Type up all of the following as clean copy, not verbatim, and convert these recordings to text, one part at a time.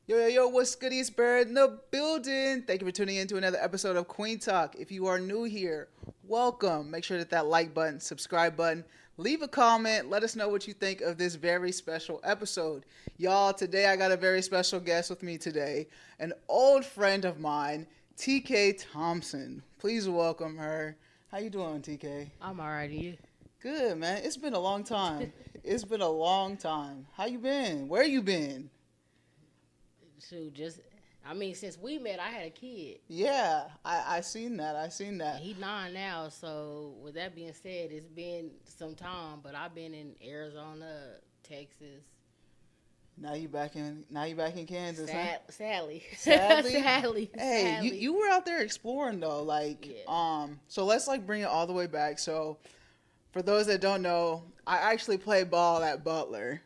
Yo, what's good, East Bird in the building? Thank you for tuning in to another episode of Queen Talk. If you are new here, welcome. Make sure that like button, subscribe button, leave a comment. Let us know what you think of this very special episode. Y'all, today I got a very special guest with me today, an old friend of mine, TK Thompson. Please welcome her. How you doing, TK? I'm alright. Good, man. It's been a long time. It's been a long time. How you been? Where you been? Shoot, since we met, I had a kid. Yeah, I seen that. I seen that. He 9 now, so with that being said, it's been some time, but I've been in Arizona, Texas. Now you back in Kansas, huh? Sadly. Sadly. Sadly. Hey, Sadly. you were out there exploring though, Yeah. So let's bring it all the way back. So for those that don't know, I actually played ball at Butler,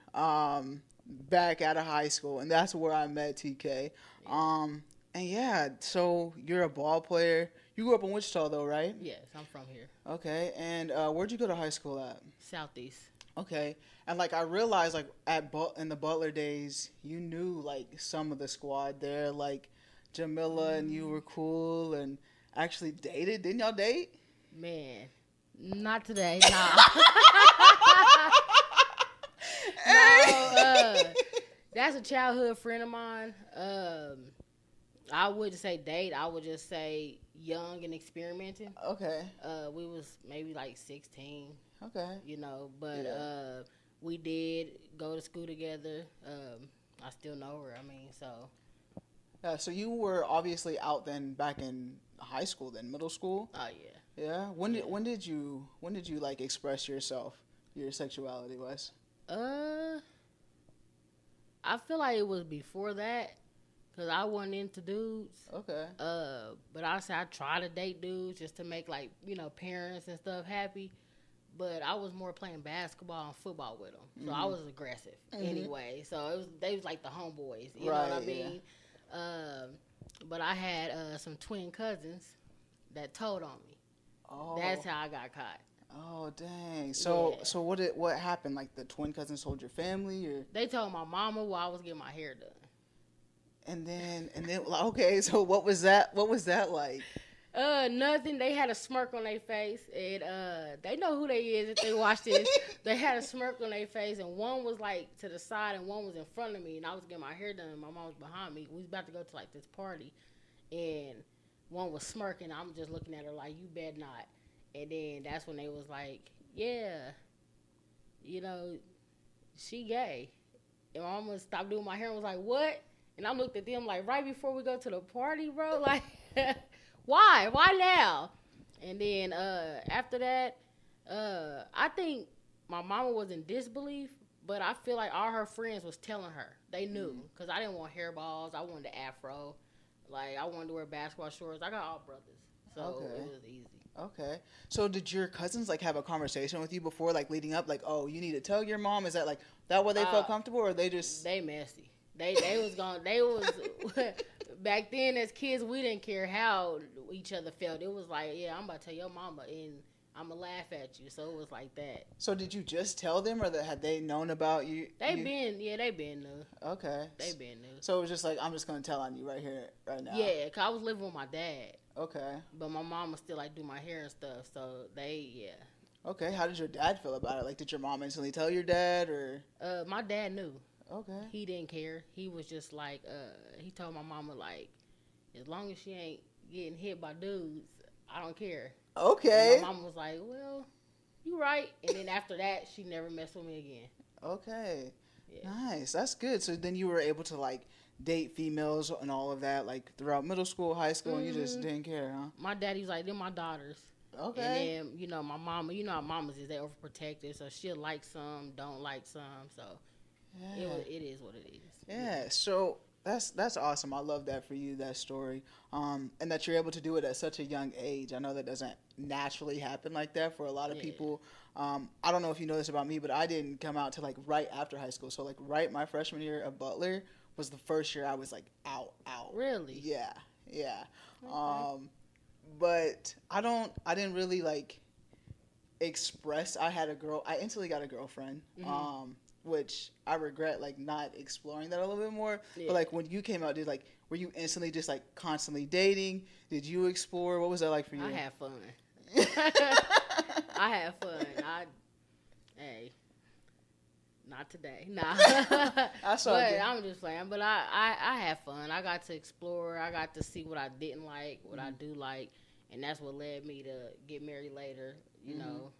back out of high school, and that's where I met TK. And yeah, so you're a ball player. You grew up in Wichita though, right? Yes, I'm from here. Okay, and where'd you go to high school at? Southeast. Okay, and I realized in the Butler days, you knew some of the squad there, like Jamila, and you were cool and actually dated. Didn't y'all date? Man, not today. Nah. Hey. No, that's a childhood friend of mine. I wouldn't say date. I would just say young and experimenting. Okay. We was maybe like 16. Okay. But Yeah. we did go to school together. I still know her. So. Yeah. So you were obviously out then back in high school, then middle school. Oh yeah. Yeah. When did you express yourself, your sexuality was? I feel like it was before that, cause I wasn't into dudes. Okay. But I say I try to date dudes just to make parents and stuff happy. But I was more playing basketball and football with them, so I was aggressive anyway. So they was like the homeboys, you know what I mean? Yeah. But I had some twin cousins that told on me. Oh. That's how I got caught. Oh dang! So Yeah. so what happened? Like the twin cousins told your family, or They told my mama while I was getting my hair done. and then okay. So what was that? What was that like? Nothing. They had a smirk on their face, and they know who they is if they watch this. They had a smirk on their face, and one was like to the side, and one was in front of me, and I was getting my hair done. And my mom was behind me. We was about to go to this party, and one was smirking. I'm just looking at her like, "You bet not." And then that's when they was like, "Yeah, she gay." And my mama stopped doing my hair and was like, "What?" And I looked at them like, right before we go to the party, bro, like. Why? Why now? And then after that, I think my mama was in disbelief, but I feel like all her friends was telling her. They knew, because I didn't want hairballs. I wanted the afro. I wanted to wear basketball shorts. I got all brothers, so it was easy. Okay. So did your cousins have a conversation with you before, leading up, oh, you need to tell your mom? Is that that way they felt comfortable, or they just... They messy. They was back then as kids, we didn't care how each other felt. It was like, yeah, I'm about to tell your mama and I'm going to laugh at you. So it was like that. So did you just tell them, or had they known about you? They been new. Okay. They been new. So it was just I'm just going to tell on you right here, right now. Yeah, because I was living with my dad. Okay. But my mama still do my hair and stuff. So yeah. Okay. How did your dad feel about it? Did your mom instantly tell your dad, or? My dad knew. Okay. He didn't care. He was just he told my mama, as long as she ain't getting hit by dudes, I don't care. Okay. And my mama was like, well, you right. And then after that, she never messed with me again. Okay. Yeah. Nice. That's good. So then you were able to, date females and all of that, throughout middle school, high school, and you just didn't care, huh? My daddy was like, they're my daughters. Okay. And then, my mama, how mamas is, they overprotective, so she'll like some, don't like some, so... Yeah. It is what it is. Yeah, so that's awesome. I love that for you, that story, and that you're able to do it at such a young age. I know that doesn't naturally happen like that for a lot of people. I don't know if you know this about me, but I didn't come out till right after high school. So right my freshman year at Butler was the first year I was out. Really? Yeah. Okay. But I didn't really express. I instantly got a girlfriend. which I regret like not exploring that a little bit more. Yeah. But like when you came out, were you instantly just like constantly dating? Did you explore? What was that like for you? I had fun. I had fun. Hey, not today. Nah. I saw but it. I'm just playing. But I had fun. I got to explore. I got to see what I didn't like, what I do like, and that's what led me to get married later. You know.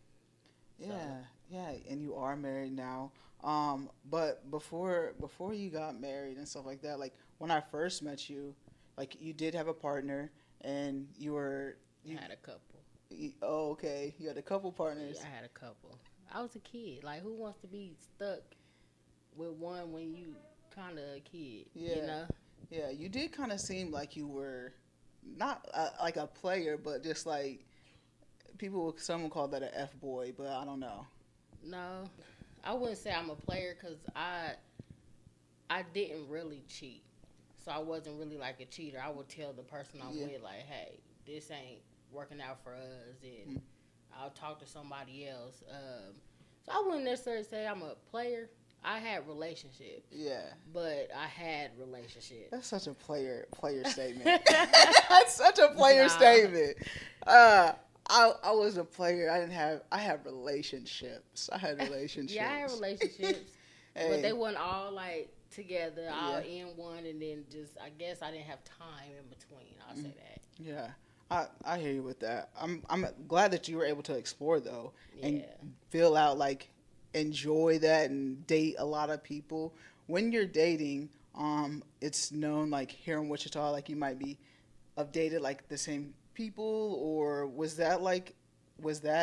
Yeah, yeah, and you are married now. But before you got married and stuff like that, like when I first met you, like you did have a partner, and you had a couple. Oh, okay. You had a couple partners. Yeah, I had a couple. I was a kid. Like, who wants to be stuck with one when you kind of a kid? Yeah. You know? Yeah, you did kind of seem like you were not like a player, but just like someone called that an F boy, but I don't know. No, I wouldn't say I'm a player because I didn't really cheat. So I wasn't really like a cheater. I would tell the person I'm with, like, hey, this ain't working out for us, and I'll talk to somebody else. So I wouldn't necessarily say I'm a player. I had relationships. Yeah. But I had relationships. That's such a player statement. That's such a player statement. I was a player. I had relationships. I had relationships. Yeah, I had relationships. Hey. But they weren't all like together, all in one, and then just I guess I didn't have time in between. I'll say that. Yeah. I hear you with that. I'm glad that you were able to explore though and fill out like enjoy that and date a lot of people. When you're dating, it's known like here in Wichita, like you might be dated like the same people, or was that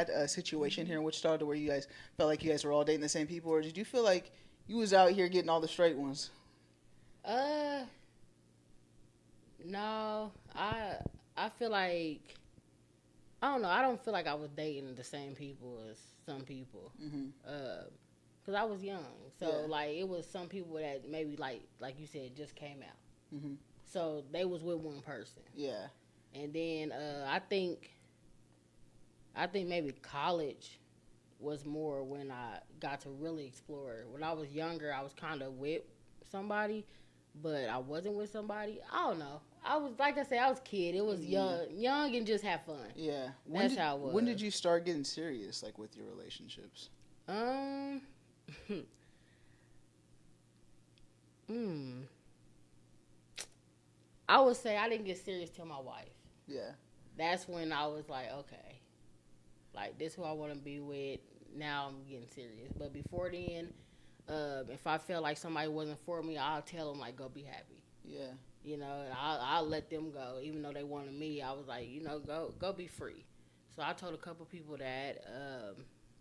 a situation here in Wichita to where you guys felt like you guys were all dating the same people, or did you feel like you was out here getting all the straight ones? No, I feel like I don't know. I don't feel like I was dating the same people as some people. Cause I was young, so like it was some people that maybe like you said just came out. So they was with one person. Yeah. And then I think maybe college was more when I got to really explore. When I was younger, I was kind of with somebody, but I wasn't with somebody. I don't know. I was, like I said, I was a kid. It was young and just have fun. Yeah. That's how it was. When did you start getting serious, like with your relationships? I would say I didn't get serious till my wife. Yeah. That's when I was like, okay, like this who I want to be with. Now I'm getting serious. But before then, if I felt like somebody wasn't for me, I'll tell them like, go be happy. Yeah. You know, and I'll let them go. Even though they wanted me, I was like, you know, go be free. So I told a couple people that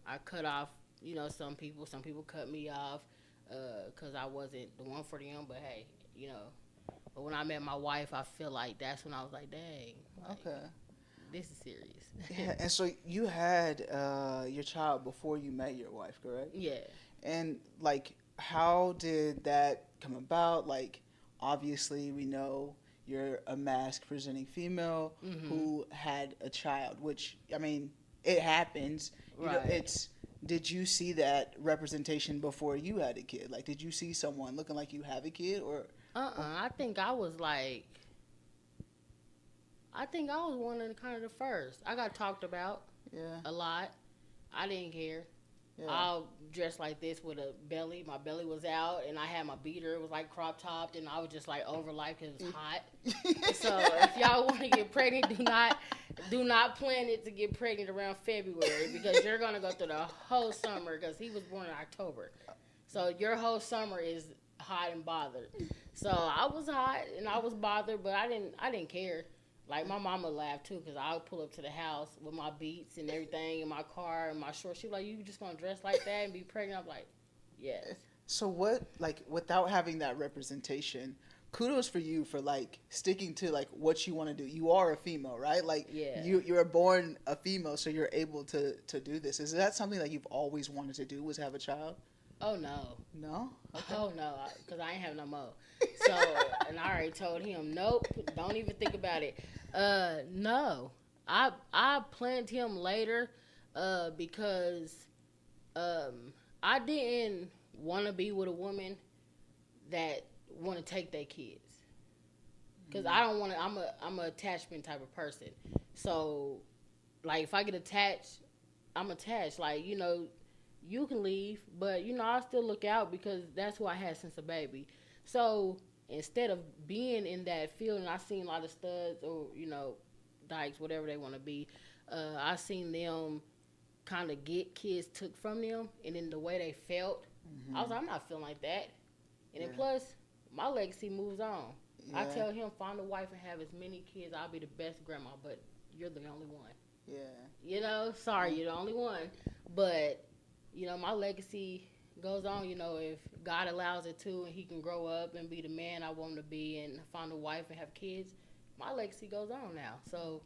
I cut off, you know, some people cut me off because I wasn't the one for them. But hey, you know, but when I met my wife, I feel like that's when I was like, dang. Like, okay. This is serious. Yeah, and so you had your child before you met your wife, correct? Yeah. And like, how did that come about? Like, obviously, we know you're a mask presenting female who had a child, which I mean, it happens. You know, did you see that representation before you had a kid? Like, did you see someone looking like you have a kid, or? I think I was one of the kind of the first. I got talked about a lot. I didn't care. Yeah. I'll dress like this with a belly. My belly was out, and I had my beater. It was like crop topped, and I was just like over life because it was hot. So if y'all want to get pregnant, do not plan it to get pregnant around February because you're gonna go through the whole summer because he was born in October. So your whole summer is hot and bothered. So I was hot and I was bothered, but I didn't care. Like, my mama laughed, too, because I would pull up to the house with my beats and everything in my car and my shorts. She was like, you just going to dress like that and be pregnant? I'm like, yes. So what, like, without having that representation, kudos for you for, like, sticking to, like, what you want to do. You are a female, right? Like, you're born a female, so you're able to do this. Is that something that you've always wanted to do, was have a child? Oh, no. No? Okay. Oh, no, because I ain't have no more. So, and I already told him, nope, don't even think about it. No. I planned him later because I didn't want to be with a woman that want to take their kids. Because I don't want to. I'm a attachment type of person. So, like, if I get attached, I'm attached. Like, you can leave, but I still look out because that's who I had since a baby. So instead of being in that field, and I seen a lot of studs or dykes, whatever they want to be, I seen them kind of get kids took from them, and then the way they felt, I was like, I'm not feeling like that. And then plus, my legacy moves on. Yeah. I tell him, find a wife and have as many kids. I'll be the best grandma, but you're the only one. Yeah. Sorry, you're the only one. But, my legacy goes on, if God allows it to, and he can grow up and be the man I want him to be and find a wife and have kids, my legacy goes on now. So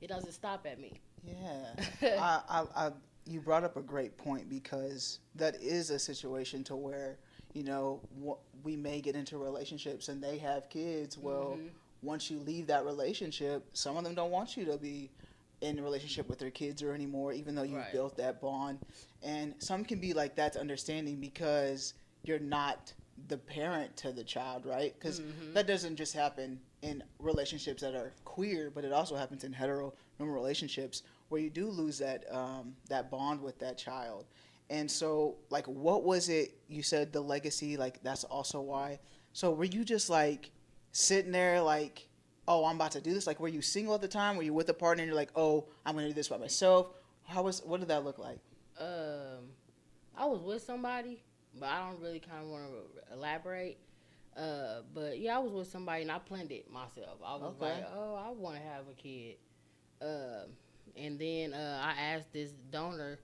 it doesn't stop at me. Yeah. You brought up a great point, because that is a situation to where, we may get into relationships and they have kids. Well, once you leave that relationship, some of them don't want you to be in a relationship with their kids or anymore, even though you've built that bond. And some can be like that's understanding because you're not the parent to the child, right? Because that doesn't just happen in relationships that are queer, but it also happens in hetero normal relationships where you do lose that that bond with that child. And so, like, what was it? You said the legacy, like, that's also why. So were you just, like, sitting there, like, oh, I'm about to do this? Like, were you single at the time? Were you with a partner and you're like, oh, I'm going to do this by myself? What did that look like? I was with somebody, but I don't really kind of want to elaborate. But, yeah, I was with somebody, and I planned it myself. I was like, oh, I want to have a kid. And then I asked this donor,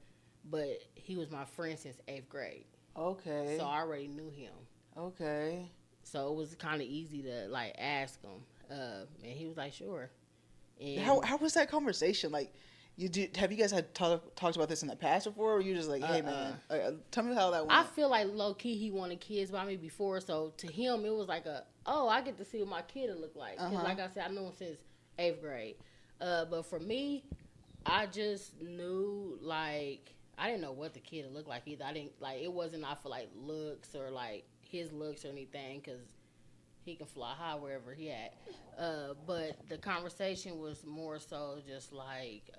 but he was my friend since 8th grade. Okay. So I already knew him. Okay. So it was kind of easy to, like, ask him. And he was like, sure. And how was that conversation? Like, have you guys had talked about this in the past before, or were you just like, hey, man, tell me how that went? I feel like low-key he wanted kids by me before, so to him it was like I get to see what my kid would look like. Because like I said, I knew him since 8th grade. But for me, I just knew, like, I didn't know what the kid would look like either. I didn't, like, it wasn't off for, like, looks or, like, his looks or anything, because he can fly high wherever he at. But the conversation was more so just like,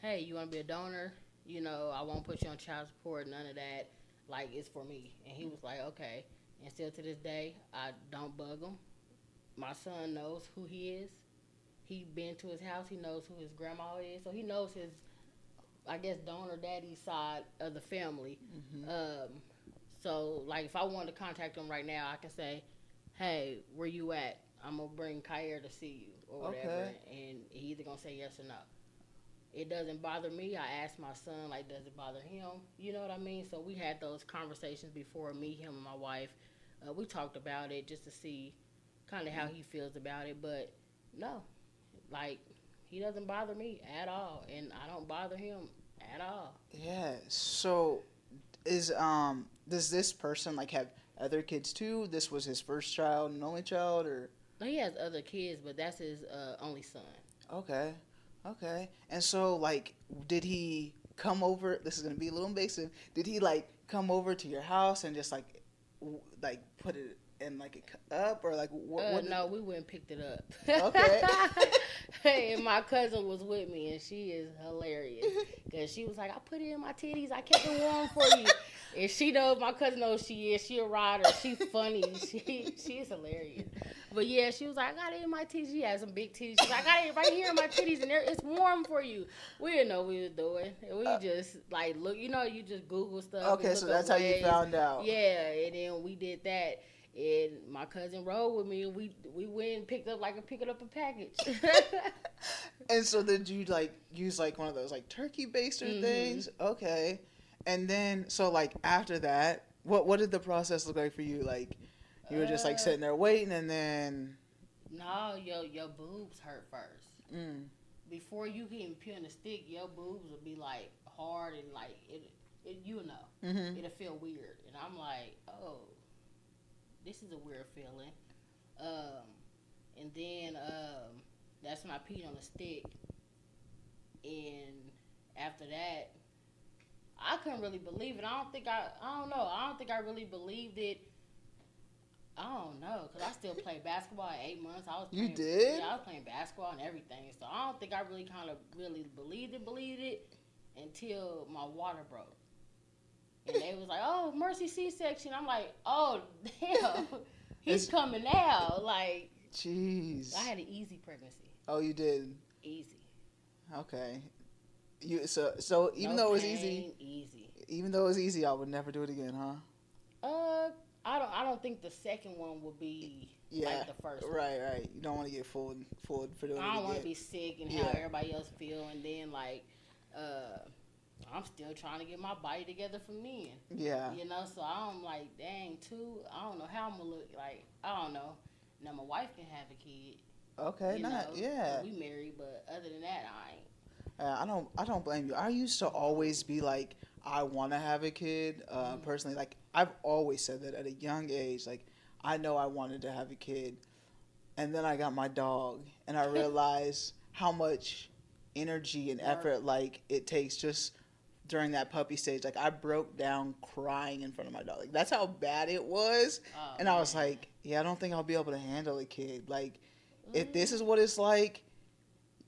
hey, you want to be a donor? I won't put you on child support, none of that. Like, it's for me. And he was like, okay. And still to this day, I don't bug him. My son knows who he is. He been to his house. He knows who his grandma is. So he knows his, I guess, donor daddy side of the family. So, like, if I wanted to contact him right now, I can say, hey, where you at? I'm going to bring Kyer to see you or whatever. And he either going to say yes or no. It doesn't bother me. I asked my son, like, does it bother him? You know what I mean? So we had those conversations before, me, him, and my wife. We talked about it just to see kind of how he feels about it. But, no. Like, he doesn't bother me at all. And I don't bother him at all. Yeah. So does this person, like, have other kids too? This was his first child and only child, or? No, he has other kids, but that's his only son. Okay. And so, like, did he come over? This is gonna be a little invasive. Did he, like, come over to your house and just like put it in like a cup, or like what? No, we went and picked it up. Okay. And my cousin was with me, and she is hilarious because she was like, I put it in my titties. I kept it warm for you. And she knows, my cousin knows she is. She a rider. She funny. She is hilarious. But yeah, she was like, I got it in my titties. She had some big titties. She's like, I got it right here in my titties, and it's warm for you. We didn't know what we was doing. And we just, like, look, you just Google stuff. Okay, so that's how you found out. Yeah, and then we did that. And my cousin rode with me, and we went and picked up a package. And so did you, like, use, like, one of those, like, turkey baster things? Okay. And then, so, like, after that, what did the process look like for you? Like, you were just, like, sitting there waiting, and then... No, your boobs hurt first. Before you can even peel the stick, your boobs will be, like, hard, and, like, it you know. It'll feel weird. And I'm like, oh, this is a weird feeling. And then that's when I peed on the stick. And after that, I couldn't really believe it. I don't know. I don't think I really believed it. I don't know, because I still played basketball at 8 months. You did? Yeah, I was playing basketball and everything. So I don't think I really kind of really believed it until my water broke. And they was like, oh, Mercy C-section. I'm like, oh, damn. He's coming out. Like, jeez. I had an easy pregnancy. Oh, you did? Easy. Okay. So even though it was easy. Even though it was easy, I would never do it again, huh? I don't think the second one would be like the first one. Right. You don't want to get fooled for doing it again. I don't want to be sick and how everybody else feel, and then like, I'm still trying to get my body together for men. Yeah. You know, so I'm like, dang, I don't know how I'm gonna look like. I don't know. Now my wife can have a kid. Okay, yeah. We married, but other than that, I ain't. I don't blame you. I used to always be like, I want to have a kid. Personally, like I've always said that at a young age. Like I know I wanted to have a kid, and then I got my dog, and I realized how much energy and effort like it takes just during that puppy stage. Like I broke down crying in front of my dog. Like that's how bad it was. And I was like, yeah, I don't think I'll be able to handle a kid. Like if this is what it's like,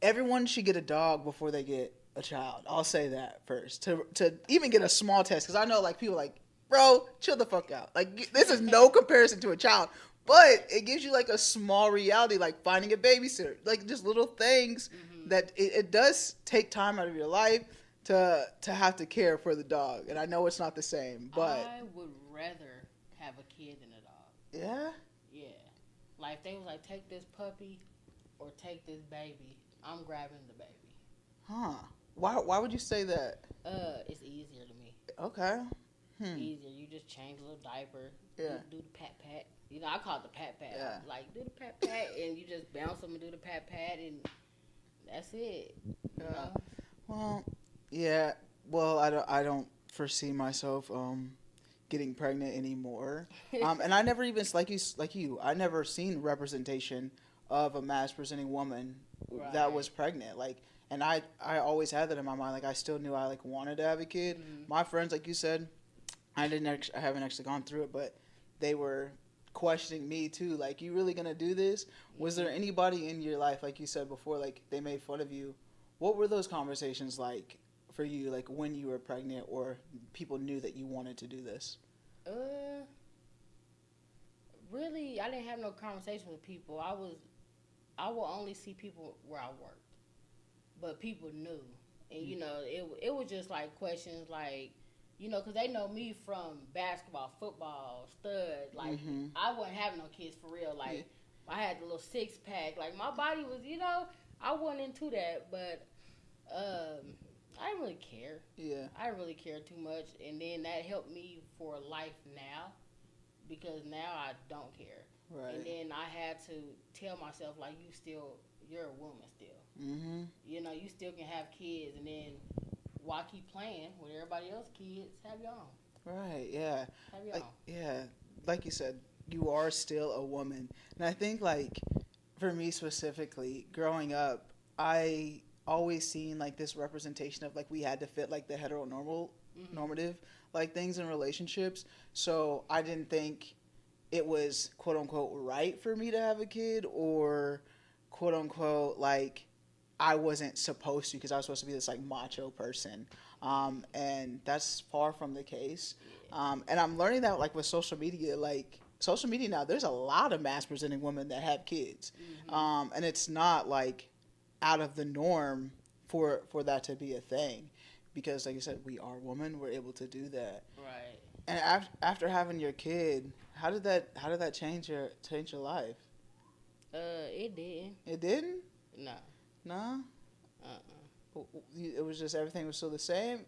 everyone should get a dog before they get a child. I'll say that first to even get a small test, because I know like people like, bro, chill the fuck out. Like this is no comparison to a child, but it gives you like a small reality, like finding a babysitter, like just little things that it does take time out of your life to have to care for the dog. And I know it's not the same, but I would rather have a kid than a dog. Yeah. Like if they was like, take this puppy or take this baby, I'm grabbing the baby. Huh. Why would you say that? It's easier to me. Okay. Easier. You just change a little diaper. Yeah. Do the pat. You know, I call it the pat. Yeah. Like do the pat, and you just bounce them and do the pat, and that's it. You know? Well, yeah. Well, I don't foresee myself getting pregnant anymore. And I never even like you. I never seen representation of a mass presenting woman that was pregnant. Like. And I always had that in my mind. Like I still knew I like wanted to have a kid. My friends, like you said, I haven't actually gone through it, but they were questioning me too. Like, you really gonna do this? Was there anybody in your life, like you said before, like they made fun of you? What were those conversations like for you? Like when you were pregnant, or people knew that you wanted to do this? Really, I didn't have no conversation with people. I will only see people where I worked. But people knew, and you know, it was just like questions like, you know, because they know me from basketball, football, stud. Like I wasn't having no kids for real. Like I had the little 6-pack. Like my body was, you know, I wasn't into that. But I didn't really care. Yeah, I didn't really care too much, and then that helped me for life now, because now I don't care. Right. And then I had to tell myself like, you're a woman still. You know, you still can have kids, and then why keep playing with everybody else's kids? Have your own. Right, yeah. Have your own. Yeah, like you said, you are still a woman. And I think, like, for me specifically, growing up, I always seen, like, this representation of, like, we had to fit, like, the normative, like, things in relationships. So I didn't think it was, quote-unquote, right for me to have a kid, or, quote-unquote, like, I wasn't supposed to, because I was supposed to be this like macho person, and that's far from the case. And I'm learning that like with social media now, there's a lot of mass presenting women that have kids, and it's not like out of the norm for that to be a thing, because like you said, we are women, we're able to do that. Right. And after having your kid, how did that change your life? It didn't. It didn't? No. No? It was just everything was still the same?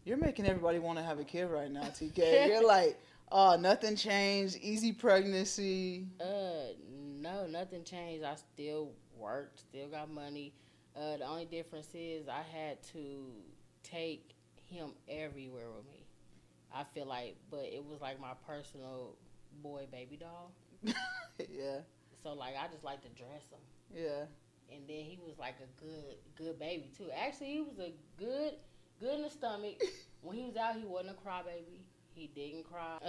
You're making everybody want to have a kid right now, TK. You're like, oh, nothing changed, easy pregnancy. No, nothing changed. I still worked, still got money. The only difference is I had to take him everywhere with me. I feel like, but it was like my personal boy baby doll. Yeah. So, like, I just like to dress him. Yeah. And then he was like a good baby too. Actually, he was a good good in the stomach. When he was out, he wasn't a crybaby. He didn't cry.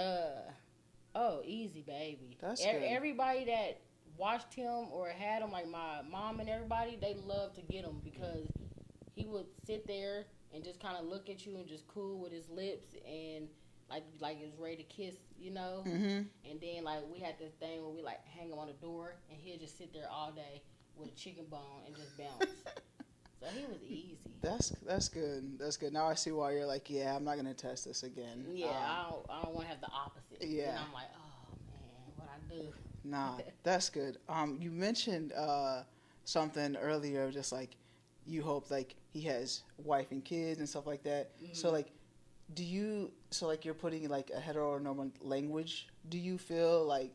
Easy baby. That's good. Everybody that watched him or had him, like my mom and everybody, they loved to get him because he would sit there and just kind of look at you and just cool with his lips and like he was ready to kiss, you know. Mm-hmm. And then like we had this thing where we like hang him on the door and he'd just sit there all day with a chicken bone and just bounce. So he was easy. That's good. That's good. Now I see why you're like, yeah, I'm not gonna test this again. Yeah, I don't want to have the opposite. Yeah. And I'm like, oh man, what I do? Nah, that's good. You mentioned something earlier, just like you hope like he has wife and kids and stuff like that. Mm-hmm. So like, you're putting like a heteronormative language. Do you feel like,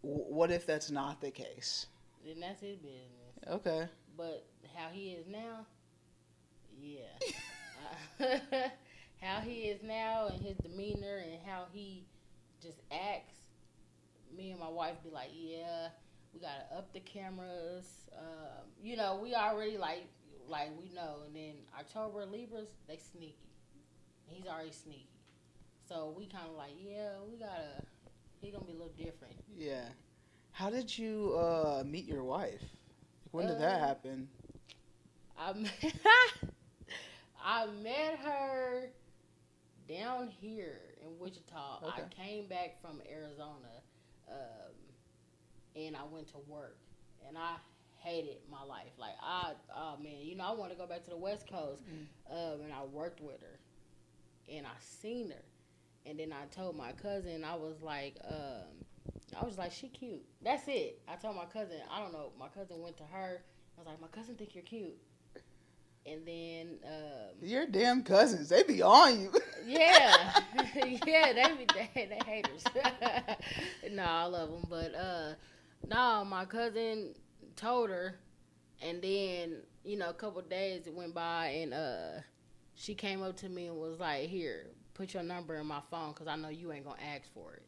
what if that's not the case? Then that's his business. Okay. But how he is now, yeah. How he is now and his demeanor and how he just acts, me and my wife be like, yeah, we gotta up the cameras. You know, we already like we know. And then October Libras, they sneaky. He's already sneaky. So we kind of like, yeah, he gonna be a little different. Yeah. How did you meet your wife? When did that happen? I met her down here in Wichita. Okay. I came back from Arizona, and I went to work, and I hated my life. Like, oh man, you know, I want to go back to the West Coast, and I worked with her, and I seen her, and then I told my cousin, I was like, she cute. That's it. I told my cousin, I don't know, my cousin went to her. I was like, my cousin think you're cute. And then your damn cousins, they be on you. Yeah, yeah, they haters. No, I love them, but no, my cousin told her, and then you know a couple of days it went by, and she came up to me and was like, "Here, put your number in my phone, cause I know you ain't gonna ask for it."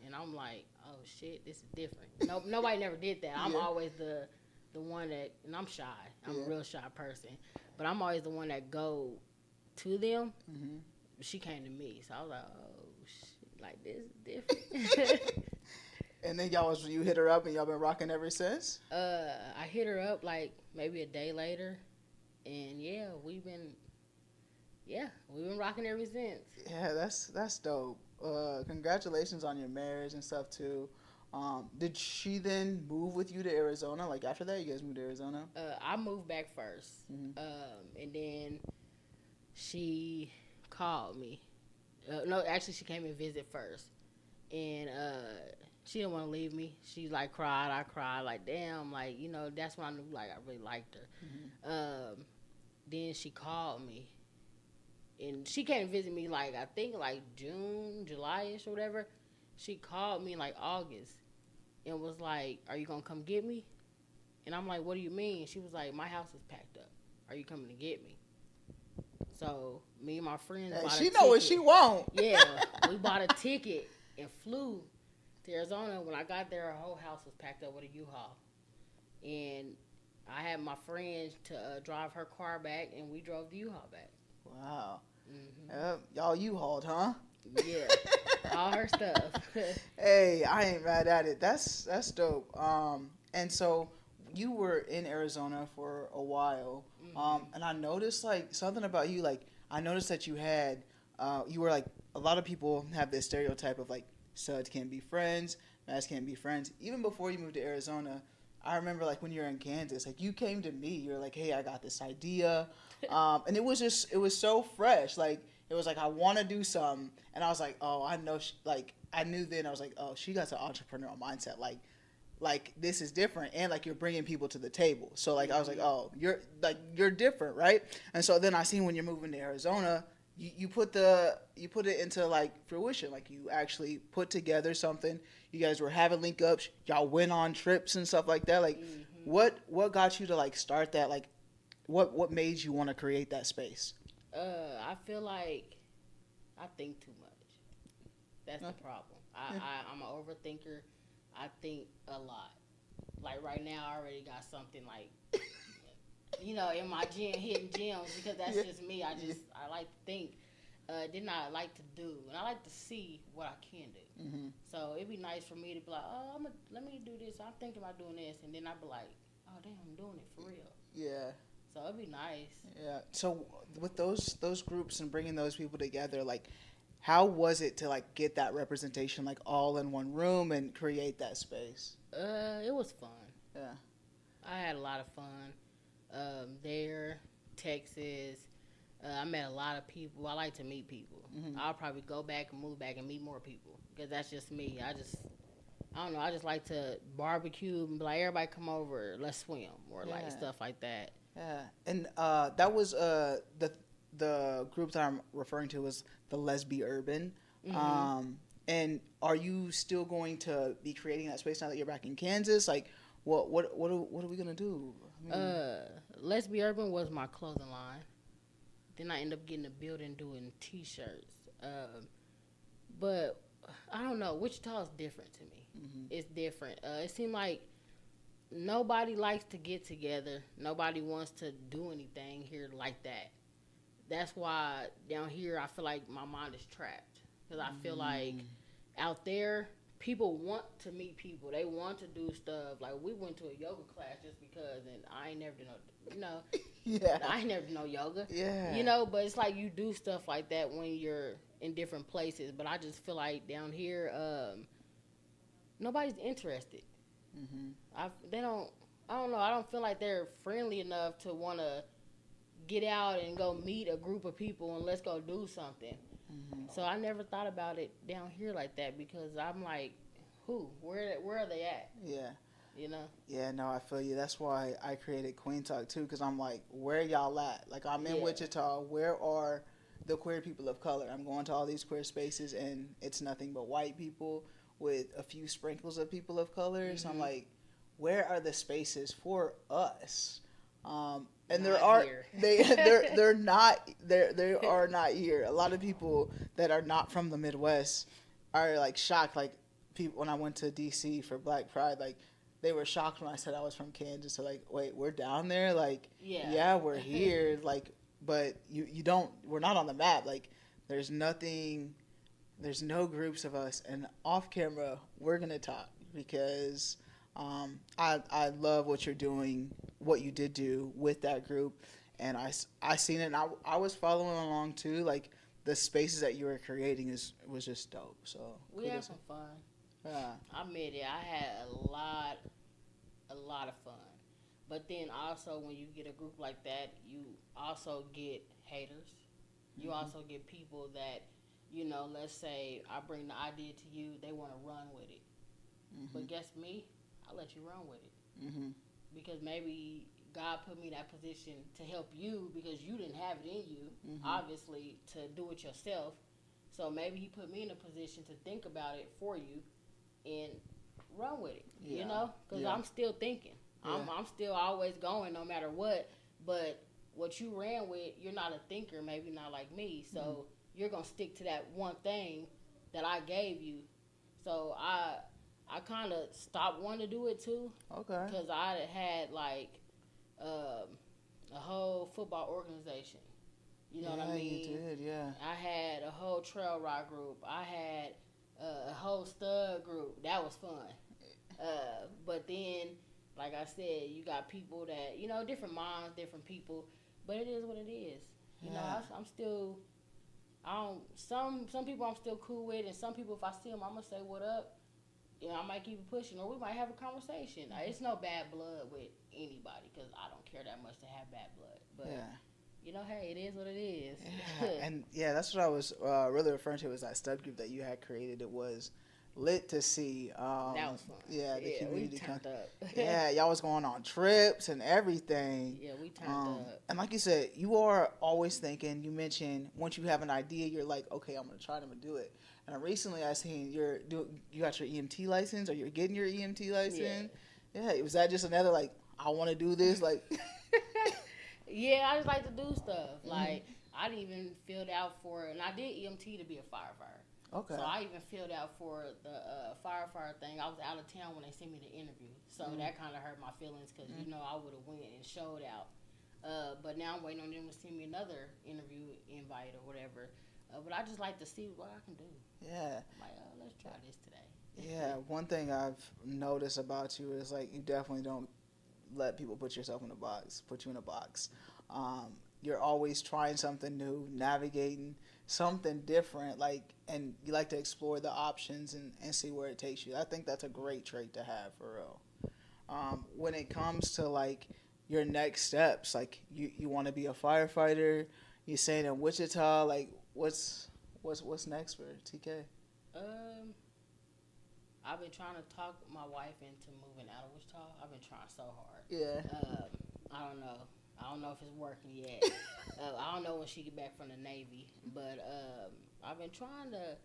And I'm like, "Oh shit, this is different." No, nobody never did that. I'm always the one that, and I'm shy. I'm a real shy person, but I'm always the one that go to them. Mm-hmm. She came to me, so I was like, oh shit, like this is different. And then you hit her up and y'all been rocking ever since? I hit her up like maybe a day later, and we've been rocking ever since. Yeah, that's dope. Congratulations on your marriage and stuff too. Did she then move with you to Arizona? Like after that, you guys moved to Arizona? I moved back first, and then she called me. No, actually, she came and visit first, and she didn't want to leave me. She like cried. I cried. Like damn. Like you know, that's when I knew like I really liked her. Mm-hmm. Then she called me, and she came and visit me like I think like June, July-ish or whatever. She called me like August. And was like, "Are you gonna come get me?" And I'm like, "What do you mean?" She was like, "My house is packed up. Are you coming to get me?" So me and my friends bought a ticket. She know what she want. Yeah, we bought a ticket and flew to Arizona. When I got there, her whole house was packed up with a U-Haul, and I had my friends to drive her car back, and we drove the U-Haul back. Wow. Mm-hmm. Y'all U-Hauled, huh? Yeah, all her stuff. Hey, I ain't mad at it. That's dope. And so you were in Arizona for a while, and I noticed like something about you. Like I noticed that you had, you were like a lot of people have this stereotype of like studs can't be friends, mads can't be friends. Even before you moved to Arizona, I remember like when you were in Kansas, like you came to me. You're like, hey, I got this idea, and it was so fresh. Like it was like I want to do something, and I was like, oh, I know. I knew then. I was like, oh, she got an entrepreneurial mindset. Like this is different, and like you're bringing people to the table. So like I was like, oh, you're different, right? And so then I seen when you're moving to Arizona, you put it into like fruition. Like you actually put together something. You guys were having link ups. Y'all went on trips and stuff like that. Like what got you to like start that? Like what made you want to create that space? I feel like I think too much. That's the problem. I'm an overthinker. I think a lot. Like right now, I already got something like in my gym, hitting gyms, because that's just me. I like to think, then I like to do, and I like to see what I can do. Mm-hmm. So it'd be nice for me to be like, oh, let me do this. I'm thinking about doing this, and then I'd be like, oh, damn, I'm doing it for real. Yeah. So it'd be nice. Yeah. So with those groups and bringing those people together, like, how was it to like get that representation like all in one room and create that space? It was fun. Yeah. I had a lot of fun. There, Texas. I met a lot of people. I like to meet people. Mm-hmm. I'll probably go back and move back and meet more people because that's just me. I don't know. I just like to barbecue and be like, everybody come over, let's swim, or like stuff like that. Yeah, and that was the group that I'm referring to was the Lesbi Urban. Mm-hmm. And are you still going to be creating that space now that you're back in Kansas? Like, what are we gonna do? I mean, Lesbi Urban was my clothing line. Then I ended up getting a building doing T-shirts. But I don't know. Wichita is different to me. Mm-hmm. It's different. It seemed like nobody likes to get together. Nobody wants to do anything here like that. That's why down here I feel like my mind is trapped. Because I feel like out there, people want to meet people. They want to do stuff. Like, we went to a yoga class just because, and I ain't never did I ain't never did no yoga. Yeah. But it's like you do stuff like that when you're in different places. But I just feel like down here, nobody's interested. Mm-hmm. I don't know. I don't feel like they're friendly enough to want to get out and go meet a group of people and let's go do something. Mm-hmm. So I never thought about it down here like that because I'm like, who? Where are they at? Yeah. Yeah, no, I feel you. That's why I created Queen Talk too, because I'm like, where y'all at? Like, I'm in Wichita. Where are the queer people of color? I'm going to all these queer spaces, and it's nothing but white people with a few sprinkles of people of color. Mm-hmm. So I'm like, where are the spaces for us? And there are they're not they are not here. A lot of people that are not from the Midwest are like shocked. Like, people when I went to DC for Black Pride, like, they were shocked when I said I was from Kansas. So like, wait, we're down there? Like, yeah, we're here. Like, but you don't. We're not on the map. Like, there's nothing. There's no groups of us. And off camera, we're gonna talk because I love what you're doing, what you did do with that group, and I seen it. And I was following along too. Like, the spaces that you were creating was just dope. So we had some fun. Yeah. I admit it. I had a lot of fun. But then also when you get a group like that, you also get haters. You also get people that, let's say I bring the idea to you, they want to run with it. Mm-hmm. But guess me, I'll let you run with it. Mm-hmm. Because maybe God put me in that position to help you because you didn't have it in you, obviously, to do it yourself. So maybe he put me in a position to think about it for you and run with it, because I'm still thinking. Yeah. I'm still always going no matter what, but what you ran with, you're not a thinker, maybe not like me, so you're going to stick to that one thing that I gave you. So I kind of stopped wanting to do it too. Okay. Because I had like a whole football organization. You know what I mean? You did, yeah. I had a whole trail ride group. I had a whole stud group. That was fun. But then, like I said, you got people that, different minds, different people. But it is what it is. I'm still, some people I'm still cool with. And some people, if I see them, I'm going to say, what up? I might keep it pushing. Or we might have a conversation. It's no bad blood with anybody because I don't care that much to have bad blood. But hey, it is what it is. Yeah. And that's what I was really referring to, was that stud group that you had created. It was lit to see. That was fun. Yeah, the community we turned up. Yeah, y'all was going on trips and everything. Yeah, we turned up. And like you said, you are always thinking. You mentioned once you have an idea, you're like, okay, I'm gonna try it, I'm gonna do it. And recently, I seen you got your EMT license, or you're getting your EMT license. Yeah, was that just another like, I want to do this, like? Yeah, I just like to do stuff. Like, I didn't even filled out for, and I did EMT to be a firefighter. Okay. So I even filled out for the firefighter thing. I was out of town when they sent me the interview, so that kind of hurt my feelings because I would have went and showed out. But now I'm waiting on them to send me another interview invite or whatever. But I just like to see what I can do. Yeah. I'm like, let's try this today. Yeah. One thing I've noticed about you is like you definitely don't let people put yourself in a box. Put you in a box. You're always trying something new, navigating something different, like, and you like to explore the options and see where it takes you. I think that's a great trait to have for real. When it comes to like your next steps, like you want to be a firefighter, you saying in Wichita, like what's next for TK? Um, I've been trying to talk my wife into moving out of Wichita. I've been trying so hard. Yeah. I don't know. I don't know if it's working yet. I don't know when she get back from the Navy, but I've been trying to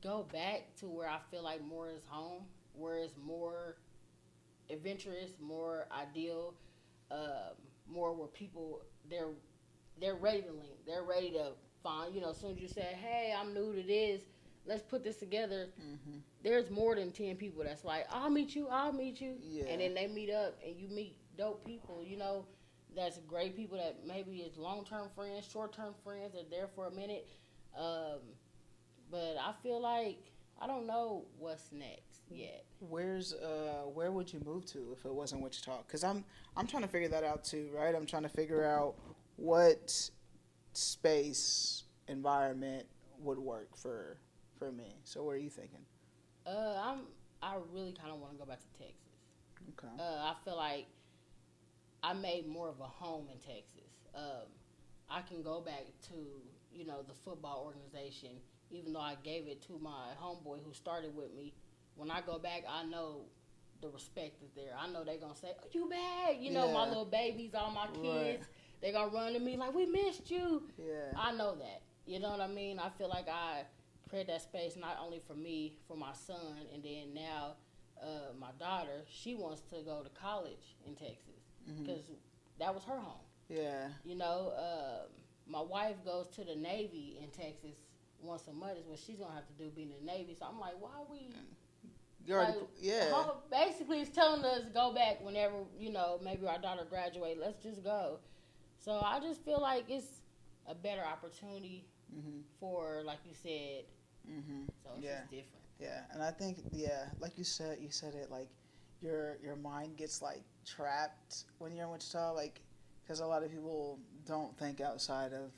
go back to where I feel like more is home, where it's more adventurous, more ideal, more where people they're ready to link, they're ready to find. You know, as soon as you say, "Hey, I'm new to this, let's put this together." Mm-hmm. There's more than 10 people that's like, I'll meet you," Yeah. and then they meet up and you meet dope people. You know, that's great people that maybe is long-term friends, short-term friends. They're there for a minute. But I feel like I don't know what's next yet. Where would you move to if it wasn't Wichita? Because I'm trying to figure that out too, right? I'm trying to figure out what space environment would work for me. So what are you thinking? I really kind of want to go back to Texas. Okay. I feel like I made more of a home in Texas. I can go back to, you know, the football organization, even though I gave it to my homeboy who started with me. When I go back, I know the respect is there. I know they're going to say, "Oh, you back?" You know, my little babies, all my kids, Right. they're going to run to me like, "We missed you." Yeah. I know that. You know what I mean? I feel like I create that space not only for me, for my son, and then now my daughter, she wants to go to college in Texas because that was her home. Yeah. You know, my wife goes to the Navy in Texas once a month is what she's going to have to do being in the Navy. So I'm like, why are we... You already, yeah. Basically, it's telling us to go back whenever, you know, maybe our daughter graduates. Let's just go. So I just feel like it's a better opportunity for, like you said. So it's just different. Yeah, and I think, like you said it, like, your mind gets, like, trapped when you're in Wichita, like, because a lot of people don't think outside of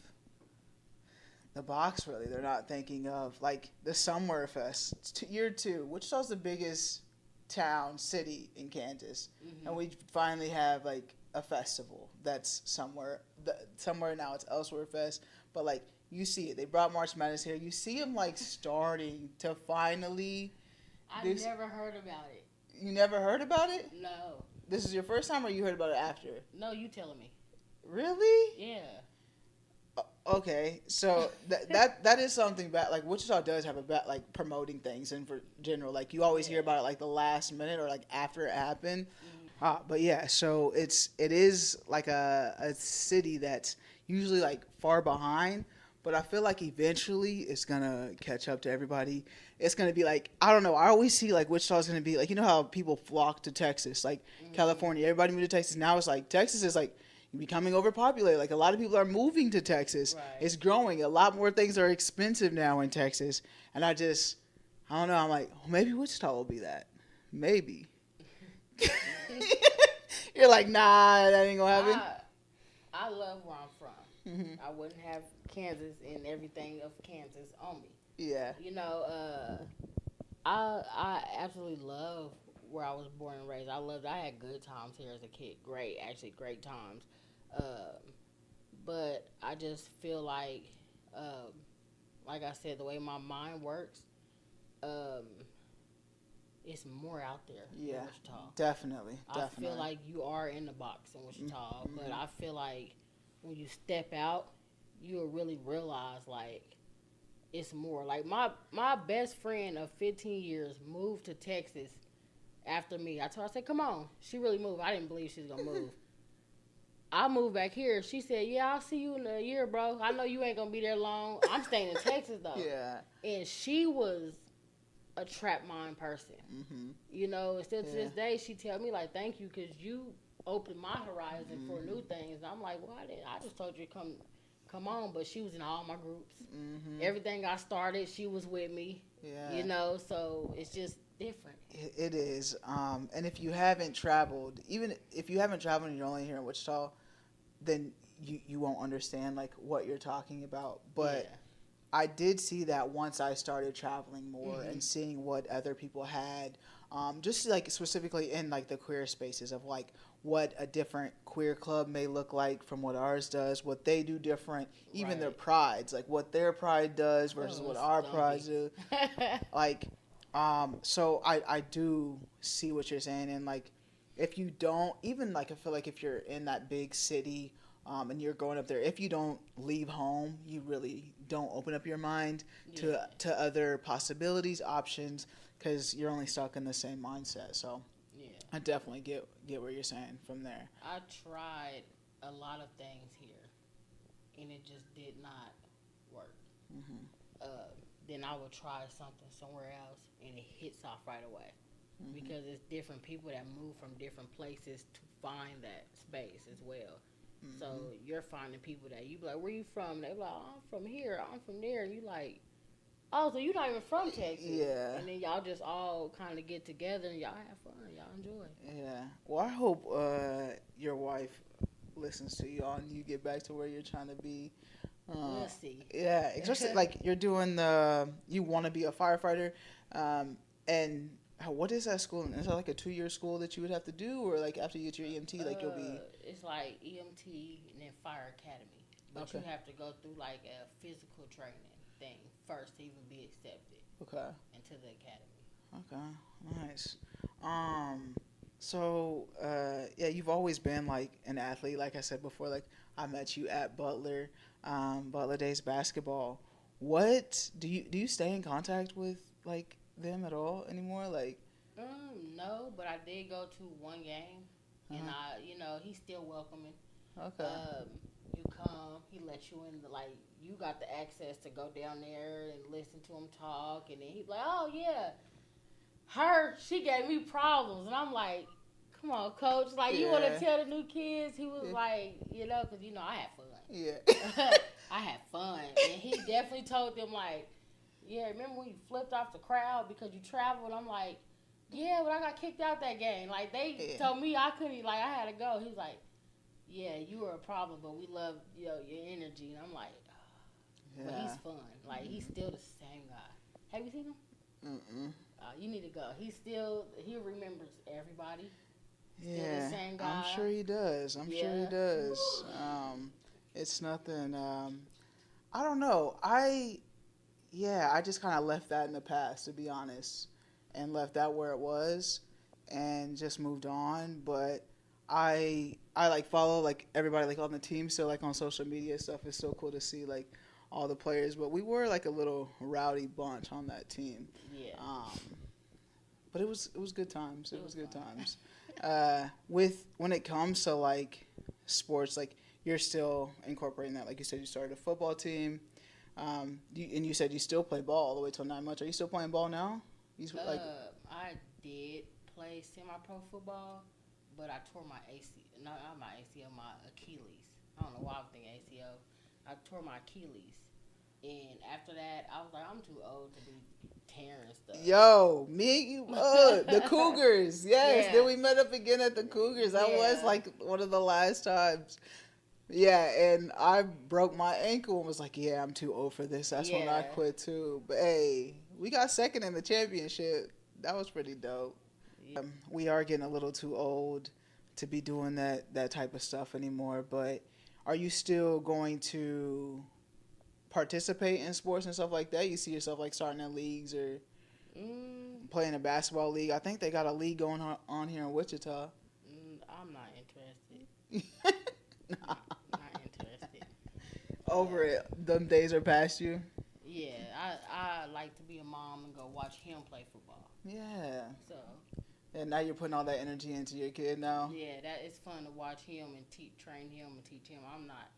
the box, really. They're not thinking of, like, the Summer Fest. Year 2, Wichita's the biggest city in Kansas, and we finally have, like, a festival that's somewhere now it's Elsewhere Fest, but, like, you see it. They brought March Madness here. You see them, like, starting to finally... I've never heard about it. You never heard about it? No. This is your first time, or you heard about it after? No, you telling me. Really? Yeah. Okay, so that is something bad. Like, Wichita does have a bad, like, promoting things in for general. Like, you always hear about it, like, the last minute or, like, after it happened. But yeah, so it is like a city that's usually, like, far behind. But I feel like eventually it's going to catch up to everybody. It's going to be like, I don't know. I always see like Wichita's going to be like, you know how people flock to Texas, like California. Everybody moved to Texas. Now it's like Texas is like becoming overpopulated. Like a lot of people are moving to Texas. Right. It's growing. A lot more things are expensive now in Texas. And I don't know. I'm like, maybe Wichita will be that. Maybe. You're like, nah, that ain't going to happen. I love where I'm from. I wouldn't have Kansas and everything of Kansas on me. Yeah. You know, I absolutely love where I was born and raised. I had good times here as a kid. Great times. But I just feel like I said, the way my mind works, it's more out there in Wichita. Definitely. I feel like you are in the box in Wichita, but I feel like when you step out, you'll really realize, like, it's more. Like, my best friend of 15 years moved to Texas after me. I said, come on. She really moved. I didn't believe she was going to move. I moved back here. She said, yeah, I'll see you in a year, bro. I know you ain't going to be there long. I'm staying in Texas, though. Yeah. And she was a trap mind person. You know, and still to this day, she tell me, like, thank you, because you open my horizon for new things. And I'm like, well, I just told you to come on, but she was in all my groups. Everything I started, she was with me. Yeah. You know, so it's just different. It is. And if you haven't traveled, even if you haven't traveled and you're only here in Wichita, then you won't understand like what you're talking about. But Yeah. I did see that once I started traveling more and seeing what other people had, just like specifically in like the queer spaces of like what a different queer club may look like from what ours does, what they do different, even their Right. prides, like what their pride does versus Oh, what it's our prides stumpy. do. Like, so I do see what you're saying, and like if you don't even like I feel like if you're in that big city and you're going up there, if you don't leave home, you really don't open up your mind Yeah. to other possibilities, options, because you're only stuck in the same mindset. So Yeah. I definitely get what you're saying from there. I tried a lot of things here, and it just did not work. Hmm. Then I would try something somewhere else, and it hits off right away because it's different people that move from different places to find that space as well. So you're finding people that you be like, where you from? They be like, oh, I'm from here. I'm from there. And you like, oh, so you're not even from Texas. Yeah. And then y'all just all kind of get together and y'all have fun. Y'all enjoy. Yeah. Well, I hope your wife listens to you and you get back to where you're trying to be. We'll see. Yeah, especially like you're doing you want to be a firefighter, and what is that school? Is that like a 2-year school that you would have to do, or like after you get your EMT, like you'll be? It's like EMT and then fire academy, but Okay. you have to go through like a physical training thing first to even be accepted Okay. into the academy. Okay. Nice. So yeah, you've always been like an athlete. Like I said before, like I met you at Butler Days basketball. What do you stay in contact with like them at all anymore? Like, No, but I did go to one game, and uh he's still welcoming. okay, You come, he lets you in. You got the access to go down there and listen to him talk, and then he's like, "Oh yeah, she gave me problems," and I'm like, "Come on, coach, like you want to yeah, tell the new kids?" He was yeah, like, because I had fun. yeah, I had fun, and he definitely told them like, "Yeah, remember when you flipped off the crowd because you traveled?" I'm like, "Yeah, but I got kicked out that game. Like they yeah, told me I couldn't. Like I had to go." He was like, "Yeah, you were a problem, but we love your energy." And I'm like, "But he's yeah. fun. Like he's still the same guy. Have you seen him? Mm-mm. You need to go. He remembers everybody. Still the Yeah, same I'm guy. sure he does. I'm sure he Yeah. does. It's nothing. I don't know. I just kind of left that in the past, to be honest, and left that where it was, and just moved on. But I like follow like everybody like on the team still like on social media and stuff. It's so cool to see like all the players. But we were like a little rowdy bunch on that team. Yeah. But it was good times. It was good fun. times. With when it comes to like sports, like you're still incorporating that. Like you said, you started a football team. And you said you still play ball all the way till 9 months. Are you still playing ball now? I did play semi-pro football, but I tore my ACL. Not my ACL, my Achilles. I don't know why I'm thinking ACL. I tore my Achilles, and after that, I was like, I'm too old to be tearing stuff. Yo, me and you, the Cougars. Yes, Yeah. then we met up again at the Cougars. That was Yeah. like one of the last times. Yeah, and I broke my ankle and was like, yeah, I'm too old for this. That's when I Yeah. quit too. But hey, we got second in the championship. That was pretty dope. We are getting a little too old to be doing that type of stuff anymore. But are you still going to participate in sports and stuff like that? You see yourself like starting in leagues or playing a basketball league? I think they got a league going on here in Wichita. I'm not interested. Nah. Not interested. Over it. Them days are past you. Yeah, I like to be a mom and go watch him play football. Yeah. So And now you're putting all that energy into your kid now. yeah, that it's fun to watch him and train him and teach him. I'm not.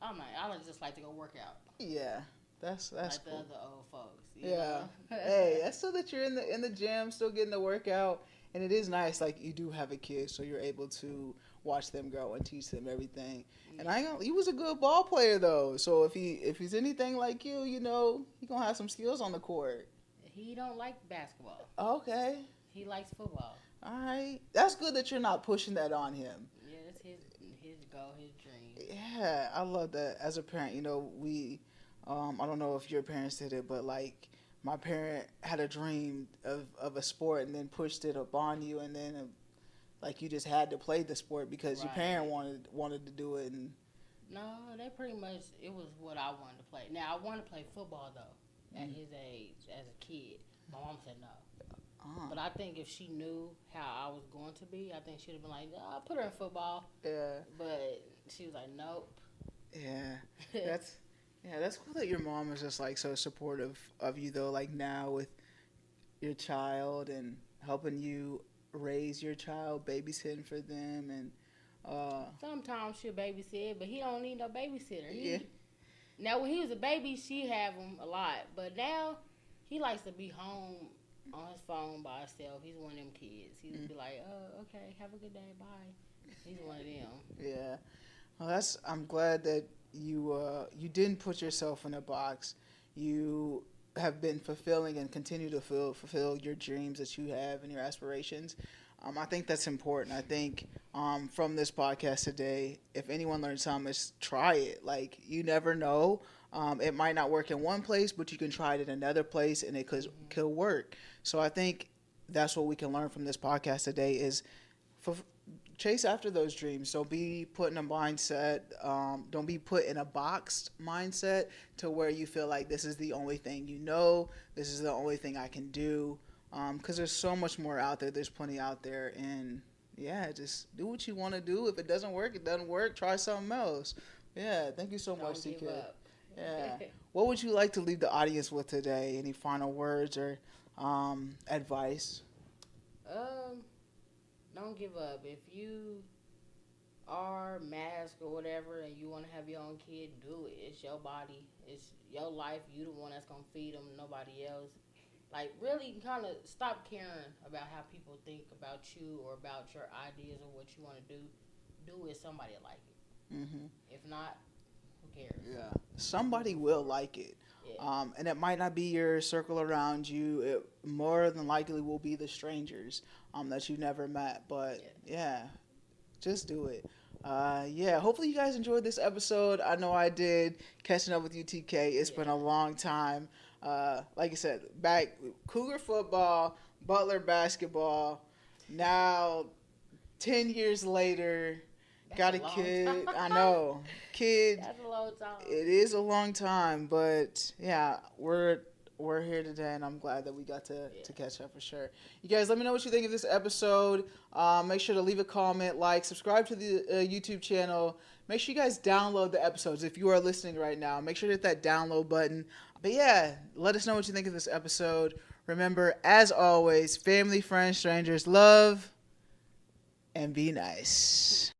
I just like to go work out. Yeah. That's Like cool. the other old folks. Yeah. Know? Hey, that's so that you're in the gym, still getting the workout, And it is nice, like you do have a kid, so you're able to watch them grow and teach them everything. And he was a good ball player though. So if he's anything like you, you know, he gonna have some skills on the court. He don't like basketball. Okay. He likes football. All right. That's good that you're not pushing that on him. Yeah, that's his goal, his dream. Yeah, I love that. As a parent, you know, I don't know if your parents did it, but like my parent had a dream of a sport and then pushed it upon you, and then like you just had to play the sport because your parent wanted to do it. And no, they pretty much, it was what I wanted to play. Now I wanted to play football though at his age as a kid. My mom said no. But I think if she knew how I was going to be, I think she'd have been like, I'll put her in football. Yeah. But she was like, nope. Yeah. That's cool that your mom is just like so supportive of you though, like now with your child and helping you raise your child, babysitting for them, and sometimes she'll babysit, but he don't need no babysitter. Now when he was a baby, she have him a lot, but now he likes to be home on his phone by himself. He's one of them kids. He'd be like, "Oh, okay, have a good day, bye." He's one of them. Yeah. Well, I'm glad that you didn't put yourself in a box. You have been fulfilling and continue to fulfill your dreams that you have and your aspirations. I think that's important. I think from this podcast today, if anyone learned something, is try it. Like, you never know. It might not work in one place, but you can try it in another place, and it could work. So I think that's what we can learn from this podcast today is chase after those dreams. Don't be put in a mindset. Don't be put in a boxed mindset to where you feel like this is the only thing you know. This is the only thing I can do. Because there's so much more out there. There's plenty out there. And, yeah, just do what you want to do. If it doesn't work, it doesn't work. Try something else. Yeah, thank you so much, TK. Yeah. What would you like to leave the audience with today? Any final words or advice? Don't give up. If you are masked or whatever and you want to have your own kid, do it. It's your body. It's your life. You the one that's going to feed them, nobody else. Like, really kind of stop caring about how people think about you or about your ideas or what you want to do. Do it. Somebody will like it. Mm-hmm. If not, who cares? Yeah. Somebody will like it. Yeah. And it might not be your circle around you. It more than likely will be the strangers that you never met. But, yeah, just do it. Hopefully you guys enjoyed this episode. I know I did. Catching up with you, TK. It's been a long time. Like I said, back Cougar football, Butler basketball. Now, 10 years later, got a kid. I know, kid. That's a long time. It is a long time, but yeah, we're here today, and I'm glad that we got to catch up for sure. You guys, let me know what you think of this episode. Make sure to leave a comment, like, subscribe to the YouTube channel. Make sure you guys download the episodes if you are listening right now. Make sure to hit that download button. But yeah, let us know what you think of this episode. Remember, as always, family, friends, strangers, love, and be nice.